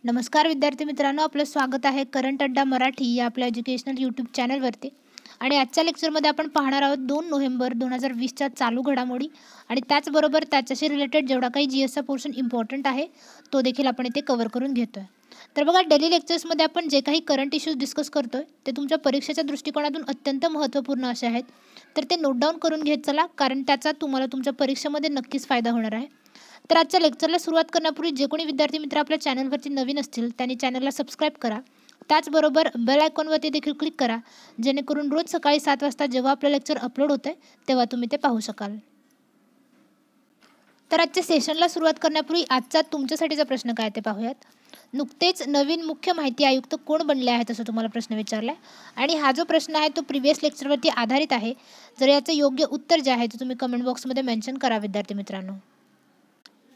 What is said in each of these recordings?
नमस्कार विद्यार्थी मित्रांनो, आपलं स्वागत आहे करंट अड्डा मराठी या आपल्या एज्युकेशनल यूट्यूब चॅनलवरती. आणि आजच्या लेक्चरमध्ये आपण पाहणार आहोत 2 नोव्हेंबर 2020च्या चालू घडामोडी आणि त्याचबरोबर त्याच्याशी रिलेटेड जेवढा काही GSचा पोर्शन इम्पॉर्टंट आहे तो देखील आपण इथे कव्हर करून घेतोय. तर बघा, डेली लेक्चर्समध्ये आपण जे काही करंट इश्यूज डिस्कस करतोय ते तुमच्या परीक्षेच्या दृष्टिकोनातून अत्यंत महत्त्वपूर्ण असे आहेत. तर ते नोट डाऊन करून घेत चला, कारण त्याचा तुम्हाला तुमच्या परीक्षेमध्ये नक्कीच फायदा होणार आहे. तर आजच्या लेक्चरला सुरुवात करण्यापूर्वी जे कोणी विद्यार्थी मित्र आपल्या चॅनलवरती नवीन असतील त्यांनी चॅनलला सबस्क्राईब करा. त्याचबरोबर बेल आयकॉनवरती देखील क्लिक करा, जेणेकरून रोज सकाळी 7 वाजता जेव्हा आपलं लेक्चर अपलोड होतं तेव्हा तुम्ही ते पाहू शकाल. तर आजच्या सेशनला सुरुवात करण्यापूर्वी आजचा तुमच्यासाठीचा प्रश्न काय ते पाहूयात. नुकतेच नवीन मुख्य माहिती आयुक्त कोण बनले आहेत असं तुम्हाला प्रश्न विचारला आहे आणि हा जो प्रश्न आहे तो प्रिव्हियस लेक्चरवरती आधारित आहे. जर याचं योग्य उत्तर जे आहे ते तुम्ही कमेंट बॉक्समध्ये मेन्शन करा विद्यार्थी मित्रांनो.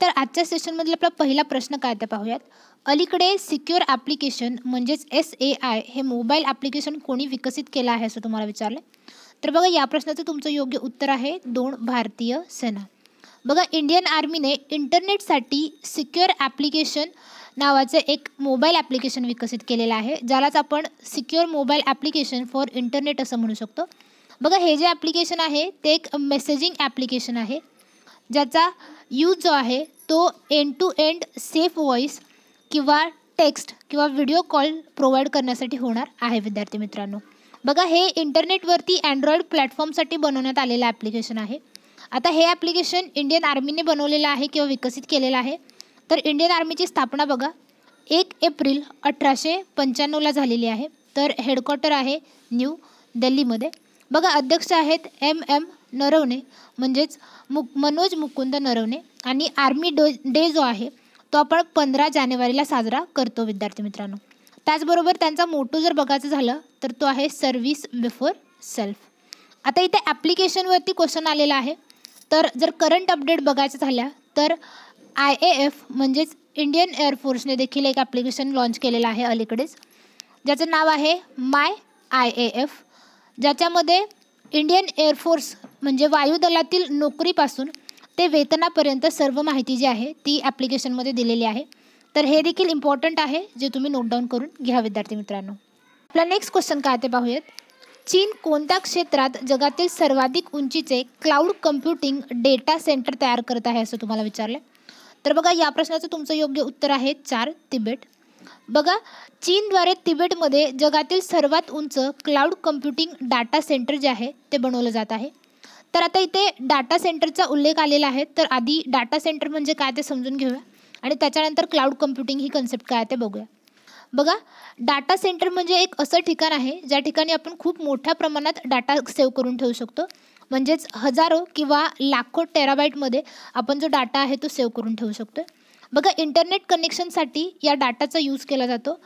तर आजच्या सेशनमधील आपला पहिला प्रश्न काय ते पाहूयात. अलीकडे सिक्युअर ॲप्लिकेशन म्हणजेच SAI हे मोबाईल ॲप्लिकेशन कोणी विकसित केलं आहे असं तुम्हाला विचारलं. तर बघा, या प्रश्नाचं तुमचं योग्य उत्तर आहे 2 भारतीय सेना. बघा, इंडियन आर्मीने इंटरनेटसाठी सिक्युअर ॲप्लिकेशन नावाचं एक मोबाईल ॲप्लिकेशन विकसित केलेलं आहे, ज्यालाच आपण secure mobile application for internet असं म्हणू शकतो. बघा, हे जे ॲप्लिकेशन आहे ते एक मेसेजिंग ॲप्लिकेशन आहे, ज्याचा यूज जो आहे तो end to end safe voice किंवा टेक्स्ट किंवा व्हिडिओ कॉल प्रोव्हाइड करण्यासाठी होणार आहे विद्यार्थी मित्रांनो. बघा, हे इंटरनेटवरती अँड्रॉईड प्लॅटफॉर्मसाठी बनवण्यात आलेलं ॲप्लिकेशन आहे. आता हे ॲप्लिकेशन इंडियन आर्मीने बनवलेलं आहे किंवा विकसित केलेलं आहे. तर इंडियन आर्मीची स्थापना बघा 1 एप्रिल 1895ला झालेली आहे. तर हेडक्वार्टर आहे न्यू दिल्लीमध्ये. बघा, अध्यक्ष आहेत MM नरवणे म्हणजेच मनोज मुकुंद नरवणे. आणि आर्मी डे जो आहे तो आपण 15 जानेवारीला साजरा करतो विद्यार्थी मित्रांनो. त्याचबरोबर त्यांचा मोटो जर बघायचं झालं तर तो आहे सर्व्हिस बिफोर सेल्फ. आता इथे ॲप्लिकेशनवरती क्वेश्चन आलेला आहे. तर जर करंट अपडेट बघायचं झाल्या तर IAF म्हणजेच इंडियन एअरफोर्सने देखील एक ॲप्लिकेशन लॉन्च केलेलं आहे अलीकडेच, ज्याचं नाव आहे माय IAF, ज्याच्यामध्ये इंडियन एअरफोर्स म्हणजे वायुदलातील नोकरीपासून ते वेतनापर्यंत सर्व माहिती जी आहे ती ॲप्लिकेशनमध्ये दिलेली आहे. तर हे देखील इम्पॉर्टंट आहे, जे तुम्ही नोट डाऊन करून घ्या विद्यार्थी मित्रांनो. आपला नेक्स्ट क्वेश्चन काय ते पाहूयात. चीन कोणत्या क्षेत्रात जगातील सर्वाधिक उंचीचे क्लाउड कम्प्युटिंग डेटा सेंटर तयार करत आहे असं तुम्हाला विचारलं. तर बघा, या प्रश्नाचं तुमचं योग्य उत्तर आहे 4 तिबेट. बघा, चीनद्वारे तिबेटमध्ये जगातील सर्वात उंच क्लाउड कम्प्युटिंग डाटा सेंटर जे आहे ते बनवलं जात आहे. तर आता इथे डाटा सेंटरचा उल्लेख आलेला आहे. तर आधी डाटा सेंटर म्हणजे काय ते समजून घेऊया आणि त्याच्यानंतर क्लाउड कम्प्युटिंग ही कन्सेप्ट काय ते बघूया. बघा, डाटा सेंटर म्हणजे एक असं ठिकाण आहे ज्या ठिकाणी आपण खूप मोठ्या प्रमाणात डाटा सेव्ह करून ठेवू शकतो. म्हणजेच हजारो किंवा लाखो टेराबाईटमध्ये आपण जो डाटा आहे तो सेव्ह करून ठेवू शकतो. बघा, इंटरनेट कनेक्शनसाठी या डाटाचा यूज केला जातो.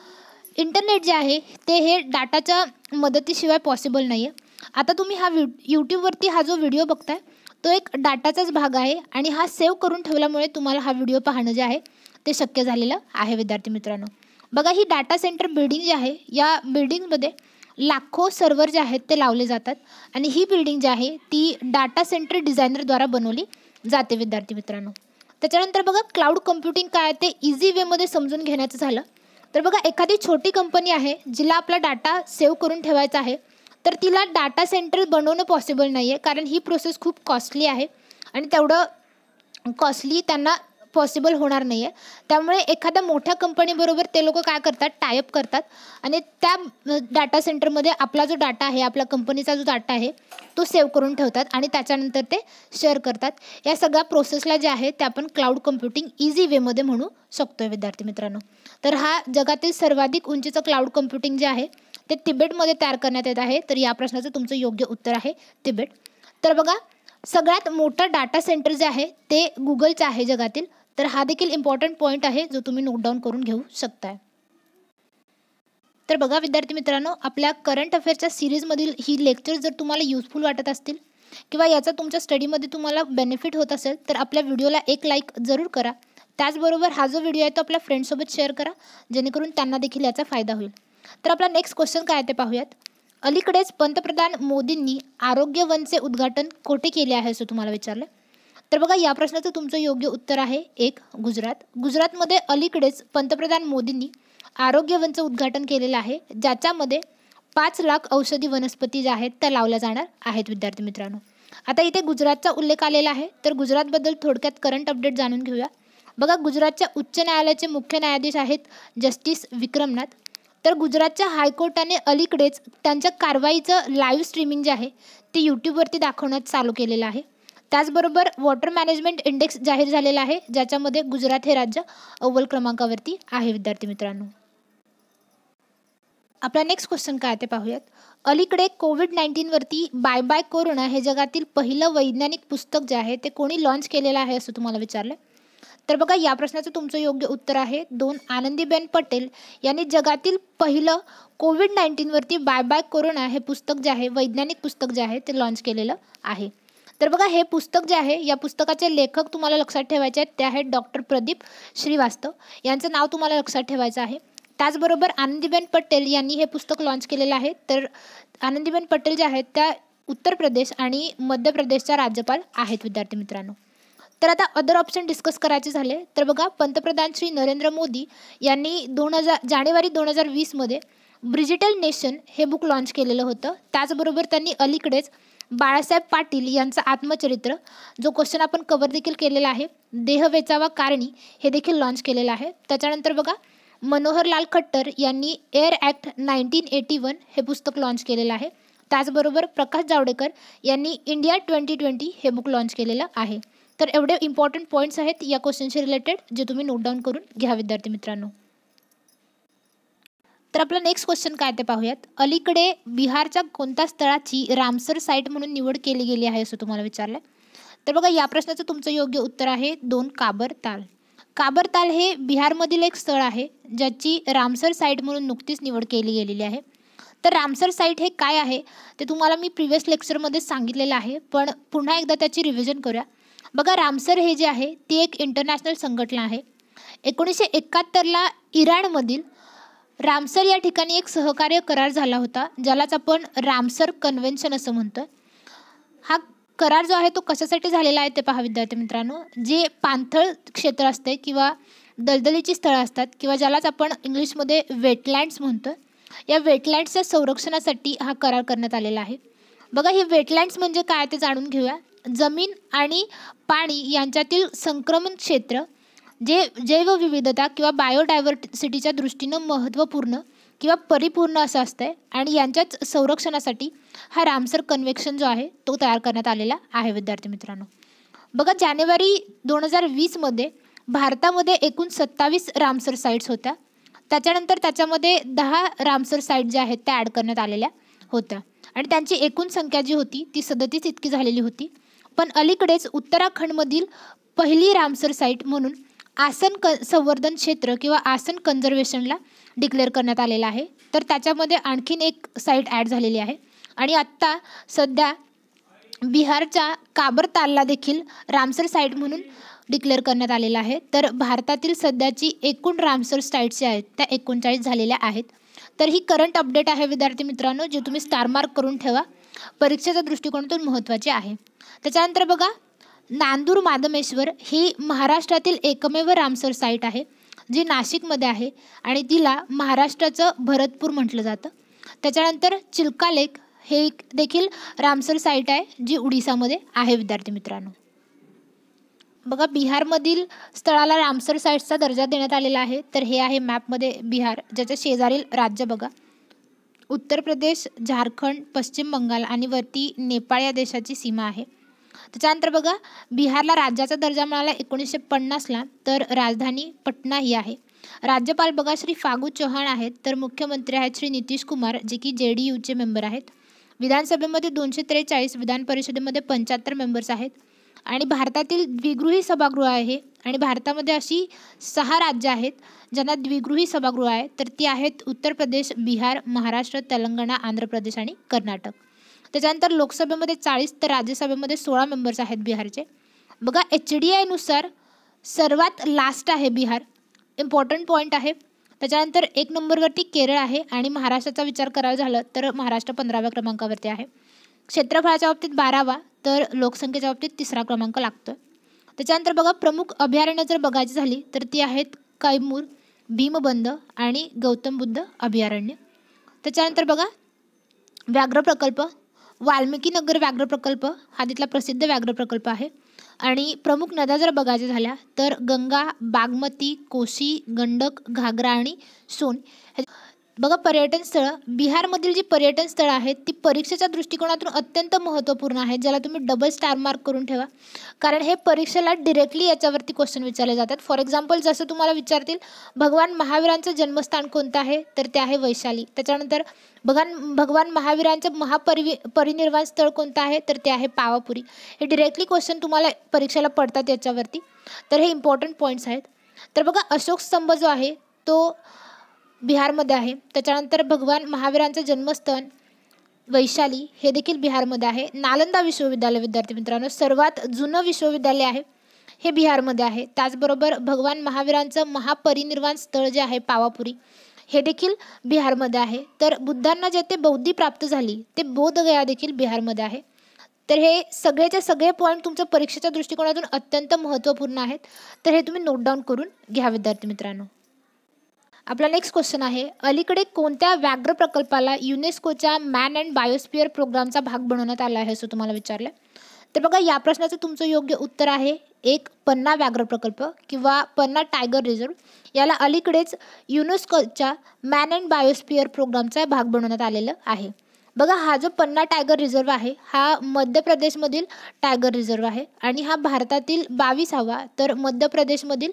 इंटरनेट जे आहे ते हे डाटाच्या मदतीशिवाय पॉसिबल नाही आहे. आता तुम्ही हा यूट्यूबवरती हा जो व्हिडिओ बघताय तो एक डाटाचाच भाग आहे आणि हा सेव्ह करून ठेवल्यामुळे तुम्हाला हा व्हिडिओ पाहणं जे आहे ते शक्य झालेलं आहे विद्यार्थी मित्रांनो. बघा, ही डाटा सेंटर बिल्डिंग जी आहे या बिल्डिंगमध्ये लाखो सर्व्हर जे आहेत ते लावले जातात आणि ही बिल्डिंग जी आहे ती डाटा सेंटर डिझायनरद्वारा बनवली जाते विद्यार्थी मित्रांनो. त्याच्यानंतर बघा, क्लाउड कम्प्युटिंग काय ते इझी वेमध्ये समजून घेण्याचं झालं तर बघा, एखादी छोटी कंपनी आहे जिला आपला डाटा सेव्ह करून ठेवायचा आहे, तर तिला डाटा सेंटर बनवणं पॉसिबल नाही आहे, कारण ही प्रोसेस खूप कॉस्टली आहे आणि तेवढं कॉस्टली त्यांना पॉसिबल होणार नाही आहे. त्यामुळे एखाद्या मोठ्या कंपनीबरोबर ते लोक काय करतात, टायअप करतात आणि त्या डाटा सेंटरमध्ये आपला जो डाटा आहे, आपल्या कंपनीचा जो डाटा आहे तो सेव्ह करून ठेवतात आणि त्याच्यानंतर ते शेअर करतात. या सगळ्या प्रोसेसला जे आहे ते आपण क्लाउड कम्प्युटिंग इझी वेमध्ये म्हणू शकतो विद्यार्थी मित्रांनो. तर हा जगातील सर्वाधिक उंचीचं क्लाउड कम्प्युटिंग जे आहे ते तिबेटमध्ये तयार करण्यात येत आहे. तर या प्रश्नाचं तुमचं योग्य उत्तर आहे तिबेट. तर बघा, सगळ्यात मोठं डाटा सेंटर जे आहे ते गुगलचं आहे जगातील. तर हा देखील इम्पॉर्टंट पॉईंट आहे जो तुम्ही नोट डाऊन करून घेऊ शकताय. तर बघा विद्यार्थी मित्रांनो, आपल्या करंट अफेअरच्या सिरीजमधील ही लेक्चर जर तुम्हाला युजफुल वाटत असतील किंवा याचा तुमच्या स्टडीमध्ये तुम्हाला बेनिफिट होत असेल तर आपल्या व्हिडिओला एक लाईक जरूर करा. त्याचबरोबर हा जो व्हिडिओ आहे तो आपल्या फ्रेंड्ससोबत शेअर करा, जेणेकरून त्यांना देखील याचा फायदा होईल. तर आपला नेक्स्ट क्वेश्चन काय ते पाहूयात. अलीकडेच पंतप्रधान मोदींनी आरोग्य वनचे उद्घाटन कोठे केले आहे असं तुम्हाला विचारलं. तर बघा या प्रश्नाचं तुमचं योग्य उत्तर आहे 1 गुजरात. गुजरातमध्ये अलीकडेच पंतप्रधान मोदींनी आरोग्य वनचं उद्घाटन केलेलं आहे, ज्याच्यामध्ये 5 लाख औषधी वनस्पती ज्या आहेत त्या लावल्या जाणार आहेत विद्यार्थी मित्रांनो. आता इथे गुजरातचा उल्लेख आलेला आहे, तर गुजरातबद्दल थोडक्यात करंट अपडेट जाणून घेऊया. बघा गुजरातच्या उच्च न्यायालयाचे मुख्य न्यायाधीश आहेत जस्टिस विक्रमनाथ. तर गुजरातच्या हायकोर्टाने अलीकडेच त्यांच्या कारवाईचं लाईव्ह स्ट्रीमिंग जे आहे ते यूट्यूबवरती दाखवण्यात चालू केलेलं आहे. त्याचबरोबर वॉटर मॅनेजमेंट इंडेक्स जाहीर झालेला आहे, ज्याच्यामध्ये गुजरात हे राज्य अव्वल क्रमांकावरती आहे विद्यार्थी मित्रांनो. आपला नेक्स्ट क्वेश्चन काय ते पाहूयात. अलीकडे कोविड-19वरती बाय बाय कोरोना हे जगातील पहिलं वैज्ञानिक पुस्तक जे आहे ते कोणी लॉन्च केलेलं आहे असं तुम्हाला विचारलं. तर बघा या प्रश्नाचं तुमचं योग्य उत्तर आहे 2 आनंदीबेन पटेल यांनी जगातील पहिलं कोविड-19वरती बाय बाय कोरोना हे पुस्तक जे आहे वैज्ञानिक पुस्तक जे आहे ते लॉन्च केलेलं आहे. तर बघा हे पुस्तक जे आहे या पुस्तकाचे लेखक तुम्हाला लक्षात ठेवायचे आहेत, ते आहेत डॉक्टर प्रदीप श्रीवास्तव. यांचं नाव तुम्हाला लक्षात ठेवायचं आहे. त्याचबरोबर आनंदीबेन पटेल यांनी हे पुस्तक लॉन्च केलेलं आहे. तर आनंदीबेन पटेल ज्या आहेत त्या उत्तर प्रदेश आणि मध्य प्रदेशच्या राज्यपाल आहेत विद्यार्थी मित्रांनो. तर आता अदर ऑप्शन डिस्कस करायचे झाले तर बघा पंतप्रधान श्री नरेंद्र मोदी यांनी जानेवारी 2020मध्ये ब्रिजिटल नेशन हे बुक लॉन्च केलेलं होतं. त्याचबरोबर त्यांनी अलीकडेच बाळासाहेब पाटील यांचं आत्मचरित्र, जो क्वेश्चन आपण कव्हर देखील केलेला आहे, देह वेचावा कारणी, हे देखील लॉन्च केलेलं आहे. त्याच्यानंतर बघा मनोहरलाल खट्टर यांनी एअर ॲक्ट 1981 हे पुस्तक लॉन्च केलेलं आहे. त्याचबरोबर प्रकाश जावडेकर यांनी इंडिया 2020 हे बुक लॉन्च केलेलं आहे. तर एवढे इम्पॉर्टंट पॉईंट्स आहेत या क्वेश्चनशी रिलेटेड, जे तुम्ही नोट डाऊन करून घ्या विद्यार्थी मित्रांनो. तर आपला नेक्स्ट क्वेश्चन काय ते पाहूयात. अलीकडे बिहारच्या कोणत्या स्थळाची रामसर साईट म्हणून निवड केली गेली आहे असं तुम्हाला विचारलं. तर बघा या प्रश्नाचं तुमचं योग्य उत्तर आहे 2 काबर ताल. काबर ताल हे बिहारमधील एक स्थळ आहे ज्याची रामसर साईट म्हणून नुकतीच निवड केली गेलेली आहे. तर रामसर साईट हे काय आहे ते तुम्हाला मी प्रिव्हियस लेक्चरमध्ये सांगितलेलं आहे, पण पुन्हा एकदा त्याची रिव्हिजन करूया. बघा रामसर हे जे आहे ती एक इंटरनॅशनल संघटना आहे. 1971ला इराणमधील रामसर या ठिकाणी एक सहकार्य करार झाला होता, ज्यालाच आपण रामसर कन्व्हेन्शन असं म्हणतो. हा करार जो आहे तो कशासाठी झालेला आहे ते पहा विद्यार्थी मित्रांनो. जे पाणथळ क्षेत्र असते किंवा दलदलीची स्थळं असतात किंवा ज्यालाच आपण इंग्लिशमध्ये वेटलँड्स म्हणतो, या वेटलँड्सच्या संरक्षणासाठी हा करार करण्यात आलेला आहे. बघा ही वेटलँड्स म्हणजे काय ते जाणून घेऊया. जमीन आणि पाणी यांच्यातील संक्रमण क्षेत्र जे जैवविविधता किंवा बायोडायव्हर्सिटीच्या दृष्टीनं महत्त्वपूर्ण किंवा परिपूर्ण असं असतं आणि यांच्याच संरक्षणासाठी हा रामसर कन्व्हेन्शन जो आहे तो तयार करण्यात आलेला आहे विद्यार्थी मित्रांनो. बघा जानेवारी 2020मध्ये भारतामध्ये एकूण 27 रामसर साईट्स होत्या. त्याच्यानंतर त्याच्यामध्ये 10 रामसर साईट ज्या आहेत त्या ॲड करण्यात आलेल्या होत्या आणि त्यांची एकूण संख्या जी होती ती 37 इतकी झालेली होती. पण अलीकडेच उत्तराखंडमधील पहिली रामसर साईट म्हणून आसन संवर्धन क्षेत्र किंवा आसन कन्झर्वेशनला डिक्लेअर करण्यात आलेला आहे. तर त्याच्यामध्ये आणखीन एक साईट ॲड झालेली आहे आणि आत्ता सध्या बिहारच्या काबर तालला देखील रामसर साईट म्हणून डिक्लेअर करण्यात आलेला आहे. तर भारतातील सध्याची एकूण रामसर साईट्स ज्या आहेत त्या 39 झालेल्या आहेत. तर ही करंट अपडेट आहे विद्यार्थी मित्रांनो, जे तुम्ही स्टार मार्क करून ठेवा, परीक्षेच्या दृष्टिकोनातून महत्त्वाची आहे. त्याच्यानंतर बघा नांदूर माधमेश्वर ही महाराष्ट्रातील एकमेव रामसर साईट आहे जी नाशिकमध्ये आहे आणि तिला महाराष्ट्राचं भरतपूर म्हटलं जातं. त्याच्यानंतर चिल्का लेक हे देखील रामसर साईट आहे जी उडीसामध्ये आहे विद्यार्थी मित्रांनो. बघा बिहारमधील स्थळाला रामसर साईट्सचा दर्जा देण्यात आलेला आहे. तर हे आहे मॅपमध्ये बिहार, ज्याच्या शेजारील राज्य बघा उत्तर प्रदेश, झारखंड, पश्चिम बंगाल आणि वरती नेपाळ या देशाची सीमा आहे. त्याच्यानंतर बघा बिहारला राज्याचा दर्जा मिळाला 1950ला. तर राजधानी पटना ही आहे. राज्यपाल बघा श्री फागू चौहान आहेत. तर मुख्यमंत्री आहेत श्री नितीश कुमार, जे की JDUचे मेंबर आहेत. विधानसभेमध्ये 243, विधान परिषदेमध्ये 75 मेंबर्स आहेत आणि भारतातील द्विगृही सभागृह आहे. आणि भारतामध्ये अशी 6 राज्य आहेत ज्यांना द्विगृही सभागृह आहे. तर ती आहेत उत्तर प्रदेश, बिहार, महाराष्ट्र, तेलंगणा, आंध्र प्रदेश आणि कर्नाटक. त्याच्यानंतर लोकसभेमध्ये 40 तर राज्यसभेमध्ये 16 मेंबर्स आहेत बिहारचे. बघा HDI सर्वात लास्ट आहे बिहार, इम्पॉर्टंट पॉईंट आहे. त्याच्यानंतर 1 नंबरवरती केरळ आहे आणि महाराष्ट्राचा विचार करायला झालं तर महाराष्ट्र 15व्या क्रमांकावरती आहे. क्षेत्रफळाच्या बाबतीत 12वा तर लोकसंख्येच्या बाबतीत 3रा क्रमांक लागतो. त्याच्यानंतर बघा प्रमुख अभयारण्य जर बघायची झाली तर ती आहेत कैमूर, भीमबंध आणि गौतम बुद्ध अभयारण्य. त्याच्यानंतर बघा व्याघ्र प्रकल्प, वाल्मिकी नगर व्याघ्र प्रकल्प हा तिथला प्रसिद्ध व्याघ्र प्रकल्प आहे. आणि प्रमुख नद्या जर बघायच्या झाल्या तर गंगा, बागमती, कोशी, गंडक, घागरा आणि सोन. बघा पर्यटन स्थळं, बिहारमधील जी पर्यटन स्थळं आहेत ती परीक्षेच्या दृष्टिकोनातून अत्यंत महत्त्वपूर्ण आहेत, ज्याला तुम्ही डबल स्टार मार्क करून ठेवा, कारण हे परीक्षेला डिरेक्टली याच्यावरती क्वेश्चन विचारले जातात. फॉर एक्झाम्पल जसं तुम्हाला विचारतील भगवान महावीरांचं जन्मस्थान कोणतं आहे तर ते आहे वैशाली. त्याच्यानंतर भगवान महावीरांचं परिनिर्वाण स्थळ कोणतं आहे तर ते आहे पावापुरी. हे डिरेक्टली क्वेश्चन तुम्हाला परीक्षेला पडतात याच्यावरती, तर हे इम्पॉर्टंट पॉईंट्स आहेत. तर बघा अशोक स्तंभ जो आहे तो बिहारमध्ये आहे. त्याच्यानंतर भगवान महावीरांचं जन्मस्थान वैशाली हे देखील बिहारमध्ये आहे. नालंदा विश्वविद्यालय विद्यार्थी मित्रांनो सर्वात जुनं विश्वविद्यालय आहे हे बिहारमध्ये आहे. त्याचबरोबर भगवान महावीरांचं महापरिनिर्वाण स्थळ जे आहे पावापुरी हे देखील बिहारमध्ये आहे. तर बुद्धांना जेथे बौद्धी प्राप्त झाली ते बोधगया देखील बिहारमध्ये आहे. तर हे सगळेचे सगळे पॉईंट तुमच्या परीक्षेच्या दृष्टिकोनातून अत्यंत महत्त्वपूर्ण आहेत, तर हे तुम्ही नोट डाऊन करून घ्या विद्यार्थी मित्रांनो. आपला नेक्स्ट क्वेश्चन आहे, अलीकडे कोणत्या व्याघ्र प्रकल्पाला युनेस्कोच्या मॅन अँड बायोस्फिअर प्रोग्रामचा भाग बनवण्यात आला आहे असं तुम्हाला विचारलं. तर बघा या प्रश्नाचं तुमचं योग्य उत्तर आहे एक पन्ना व्याघ्र प्रकल्प किंवा पन्ना टायगर रिझर्व. याला अलीकडेच युनेस्कोच्या मॅन अँड बायोस्फिअर प्रोग्रामचा भाग बनवण्यात आलेलं आहे. बघा हा जो पन्ना टायगर रिझर्व आहे हा मध्य प्रदेशमधील टायगर रिझर्व आहे आणि हा भारतातील 22वा तर मध्य प्रदेशमधील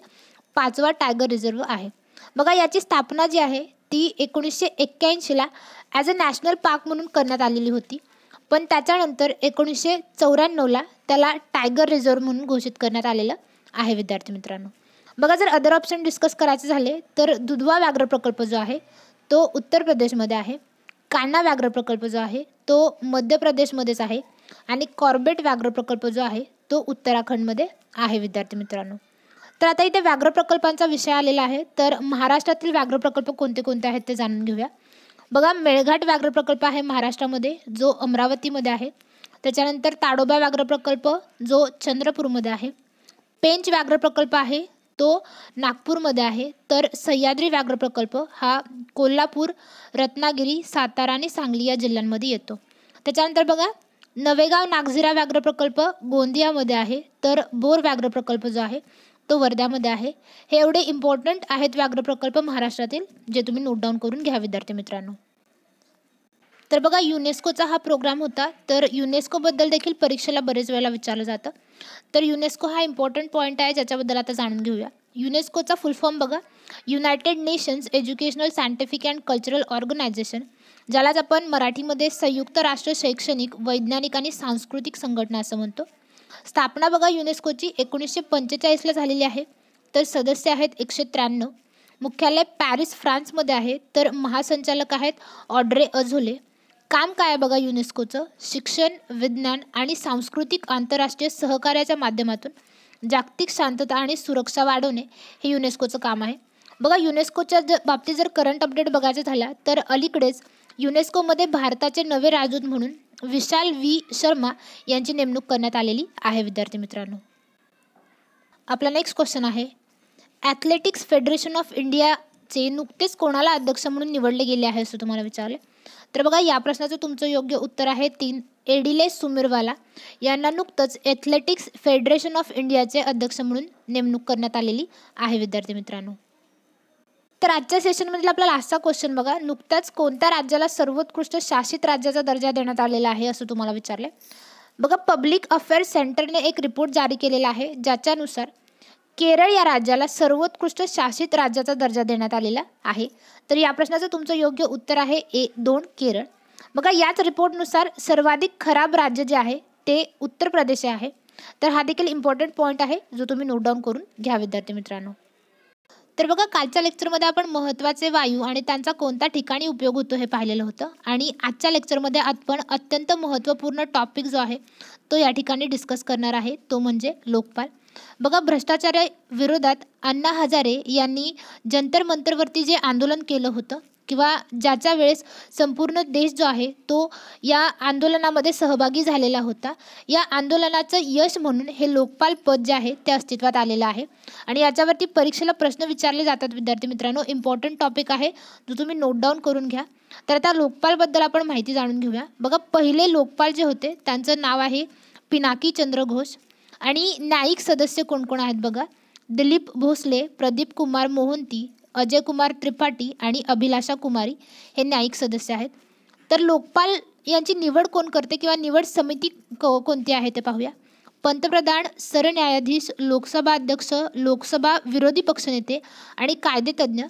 5वा टायगर रिझर्व आहे. बघा याची स्थापना जी आहे ती 1981ला ॲज अ नॅशनल पार्क म्हणून करण्यात आलेली होती, पण त्याच्यानंतर 1994ला त्याला टायगर रिझर्व म्हणून घोषित करण्यात आलेलं आहे विद्यार्थी मित्रांनो. बघा जर अदर ऑप्शन डिस्कस करायचे झाले तर दुधवा व्याघ्र प्रकल्प जो आहे तो उत्तर प्रदेशमध्ये आहे, कान्हा व्याघ्र प्रकल्प जो आहे तो मध्य प्रदेशमध्येच आहे आणि कॉर्बेट व्याघ्र प्रकल्प जो आहे तो उत्तराखंडमध्ये आहे विद्यार्थी मित्रांनो. तर आता इथे व्याघ्र प्रकल्पांचा विषय आलेला आहे, तर महाराष्ट्रातील व्याघ्र प्रकल्प कोणते कोणते आहेत ते जाणून घेऊया. बघा मेळघाट व्याघ्र प्रकल्प आहे महाराष्ट्रामध्ये जो अमरावतीमध्ये आहे. त्याच्यानंतर ताडोबा व्याघ्र प्रकल्प जो चंद्रपूरमध्ये आहे. पेंच व्याघ्र प्रकल्प आहे तो नागपूरमध्ये आहे. तर सह्याद्री व्याघ्र प्रकल्प हा कोल्हापूर, रत्नागिरी, सातारा आणि सांगली या जिल्ह्यांमध्ये येतो. त्याच्यानंतर बघा नवेगाव नागझिरा व्याघ्र प्रकल्प गोंदियामध्ये आहे. तर बोर व्याघ्र प्रकल्प जो आहे तो वर्ध्यामध्ये आहे. हे एवढे इम्पॉर्टंट आहेत व्याघ्र प्रकल्प महाराष्ट्रातील जे तुम्ही नोट डाऊन करून घ्या विद्यार्थी मित्रांनो. तर बघा युनेस्कोचा हा प्रोग्राम होता, तर युनेस्कोबद्दल देखील परीक्षेला बरेच वेळेला विचारलं जातं. तर युनेस्को हा इम्पॉर्टंट पॉईंट आहे ज्याच्याबद्दल आता जाणून घेऊया. युनेस्कोचा फुल फॉर्म बघा United Nations Educational Scientific and Cultural Organization, ज्यालाच आपण मराठीमध्ये संयुक्त राष्ट्र शैक्षणिक, वैज्ञानिक आणि सांस्कृतिक संघटना असं म्हणतो. स्थापना बघा युनेस्कोची 1945ला झालेली आहे. तर सदस्य आहेत 193. मुख्यालय पॅरिस फ्रान्समध्ये आहे. तर महासंचालक आहेत ऑड्रे अझोले. काम काय आहे बघा युनेस्कोचं, शिक्षण, विज्ञान आणि सांस्कृतिक आंतरराष्ट्रीय सहकार्याच्या माध्यमातून जागतिक शांतता आणि सुरक्षा वाढवणे हे युनेस्कोचं काम आहे. बघा युनेस्कोच्या बाबतीत जर करंट अपडेट बघायचं झाला तर अलीकडेच युनेस्कोमध्ये भारताचे नवे राजदूत म्हणून विशाल व्ही शर्मा यांची नेमणूक करण्यात आलेली आहे विद्यार्थी मित्रांनो. आपला नेक्स्ट क्वेश्चन आहे, ॲथलेटिक्स फेडरेशन ऑफ इंडियाचे नुकतेच कोणाला अध्यक्ष म्हणून निवडले गेले आहे असं तुम्हाला विचारले. तर बघा या प्रश्नाचं तुमचं योग्य उत्तर आहे 3. एडिले सुमिरवाला यांना नुकतंच ॲथलेटिक्स फेडरेशन ऑफ इंडियाचे अध्यक्ष म्हणून नेमणूक करण्यात आलेली आहे विद्यार्थी मित्रांनो. तर आजच्या सेशनमधील आपला लास्टचा क्वेश्चन बघा, नुकत्याच कोणत्या राज्याला सर्वोत्कृष्ट शासित राज्याचा दर्जा देण्यात आलेला आहे असं तुम्हाला विचारले. बघा पब्लिक अफेअर्स सेंटरने एक रिपोर्ट जारी केलेला आहे ज्याच्यानुसार केरळ या राज्याला सर्वोत्कृष्ट शासित राज्याचा दर्जा देण्यात आलेला आहे. तर या प्रश्नाचं तुमचं योग्य उत्तर आहे A2 केरळ. बघा याच रिपोर्टनुसार सर्वाधिक खराब राज्य जे आहे ते उत्तर प्रदेश आहे. तर हा देखील इम्पॉर्टंट पॉईंट आहे जो तुम्ही नोट डाऊन करून घ्या विद्यार्थी मित्रांनो. तर बघा कालच्या लेक्चरमध्ये आपण महत्त्वाचे वायू आणि त्यांचा कोणत्या ठिकाणी उपयोग होतो हे पाहिलेलं होतं आणि आजच्या लेक्चरमध्ये आपण अत्यंत महत्त्वपूर्ण टॉपिक जो आहे तो या ठिकाणी डिस्कस करणार आहे, तो म्हणजे लोकपाल. बघा भ्रष्टाचाराविरोधात अण्णा हजारे यांनी जंतर मंतरवरती जे आंदोलन केलं होतं किंवा ज्याच्या वेळेस संपूर्ण देश जो आहे तो या आंदोलनामध्ये सहभागी झालेला होता. या आंदोलनाचं यश म्हणून हे लोकपाल पद जे आहे ते अस्तित्वात आलेलं आहे. आणि याच्यावरती परीक्षेला प्रश्न विचारले जातात विद्यार्थी मित्रांनो. इम्पॉर्टंट टॉपिक आहे जो तुम्ही नोट डाऊन करून घ्या. तर आता लोकपालबद्दल आपण माहिती जाणून घेऊया. बघा, पहिले लोकपाल जे होते त्यांचं नाव आहे पिनाकी चंद्र घोष. आणि न्यायिक सदस्य कोण कोण आहेत बघा, दिलीप भोसले, प्रदीप कुमार मोहंती, अजय कुमार त्रिपाठी आणि अभिलाषा कुमारी हे न्यायिक सदस्य आहेत. तर लोकपाल यांची निवड कोण करते किंवा निवड समिती कोणती आहे ते पाहूया. पंतप्रधान, सरन्यायाधीश, लोकसभा अध्यक्ष, लोकसभा विरोधी पक्षनेते आणि कायदेतज्ञ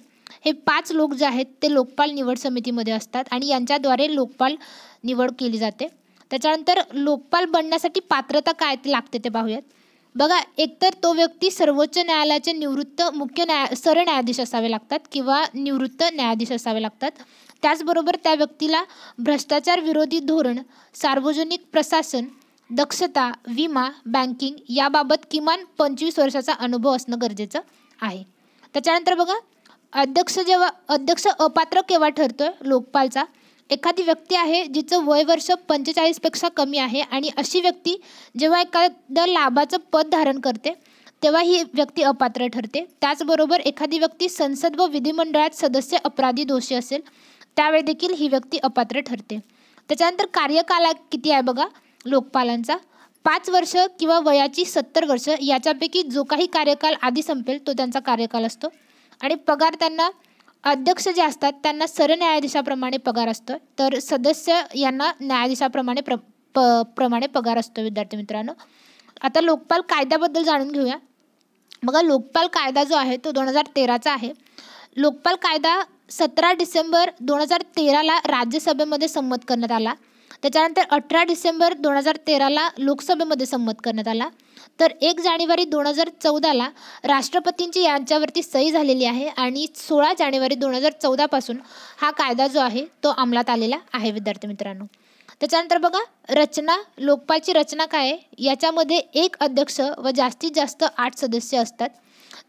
हे 5 लोक जे आहेत ते लोकपाल निवड समितीमध्ये असतात आणि यांच्याद्वारे लोकपाल निवड केली जाते. त्याच्यानंतर लोकपाल बनण्यासाठी पात्रता काय लागते ते पाहूयात. बघा, एकतर तो व्यक्ती सर्वोच्च न्यायालयाचे निवृत्त सरन्यायाधीश असावे लागतात किंवा निवृत्त न्यायाधीश असावे लागतात. त्याचबरोबर त्या व्यक्तीला भ्रष्टाचार विरोधी धोरण, सार्वजनिक प्रशासन, दक्षता, विमा, बँकिंग याबाबत किमान 25 वर्षाचा अनुभव असणं गरजेचं आहे. त्याच्यानंतर बघा, अध्यक्ष अपात्र केव्हा ठरतोय लोकपालचा, एखादी व्यक्ती आहे जिचं वय वर्ष 45पेक्षा कमी आहे आणि अशी व्यक्ती जेव्हा एखादं लाभाचं पद धारण करते तेव्हा ही व्यक्ती अपात्र ठरते. त्याचबरोबर एखादी व्यक्ती संसद व विधिमंडळात सदस्य अपराधी दोषी असेल त्यावेळी देखील ही व्यक्ती अपात्र ठरते. त्याच्यानंतर कार्यकाल किती आहे बघा लोकपालांचा, 5 वर्ष किंवा वयाची 70 वर्ष याच्यापैकी जो काही कार्यकाल आधी संपेल तो त्यांचा कार्यकाल असतो. आणि पगार त्यांना, अध्यक्ष जे असतात त्यांना सरन्यायाधीशाप्रमाणे पगार असतो, तर सदस्य यांना न्यायाधीशाप्रमाणे प्रमाणे पगार असतो विद्यार्थी मित्रांनो. आता लोकपाल कायद्याबद्दल जाणून घेऊया. बघा, लोकपाल कायदा जो आहे तो 2013चा आहे. लोकपाल कायदा 17 डिसेंबर 2013ला राज्यसभेमध्ये संमत करण्यात आला. त्याच्यानंतर 18 डिसेंबर 2013ला लोकसभेमध्ये संमत करण्यात आला. तर 1 जानेवारी 2014ला राष्ट्रपतींची यांच्यावरती सही झालेली आहे आणि 16 जानेवारी 2014 पासून हा कायदा जो आहे तो अंमलात आलेला आहे विद्यार्थी मित्रांनो. त्याच्यानंतर बघा, रचना, लोकपालची रचना काय आहे, याच्यामध्ये 1 अध्यक्ष व जास्तीत जास्त 8 सदस्य असतात.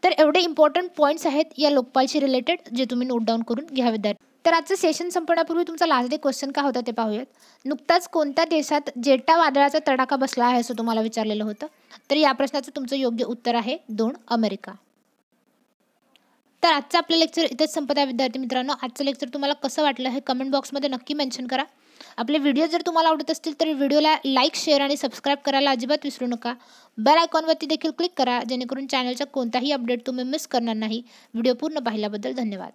तर एवढे इम्पॉर्टंट पॉईंट्स आहेत या लोकपालशी रिलेटेड जे तुम्ही नोट डाऊन करून घ्या विद्यार्थी. तर आजचं सेशन संपण्यापूर्वी तुमचा लास्ट डे क्वेश्चन काय होता ते पाहूयात. नुकताच कोणत्या देशात जेटा वादळाचा तडाखा बसला आहे असं तुम्हाला विचारलेलं होतं. तर या प्रश्नाचं तुमचं योग्य उत्तर आहे 2 अमेरिका. तर आजचं आपलं लेक्चर इथेच संपत आहे विद्यार्थी मित्रांनो. आजचं लेक्चर तुम्हाला कसं वाटलं हे कमेंट बॉक्समध्ये नक्की मेन्शन करा. आपले व्हिडिओ जर तुम्हाला आवडत असतील तर व्हिडिओला लाईक, शेअर आणि सबस्क्राईब करायला अजिबात विसरू नका. बेल आयकॉनवरती देखील क्लिक करा जेणेकरून चॅनलचा कोणताही अपडेट तुम्ही मिस करणार नाही. व्हिडिओ पूर्ण पाहिल्याबद्दल धन्यवाद.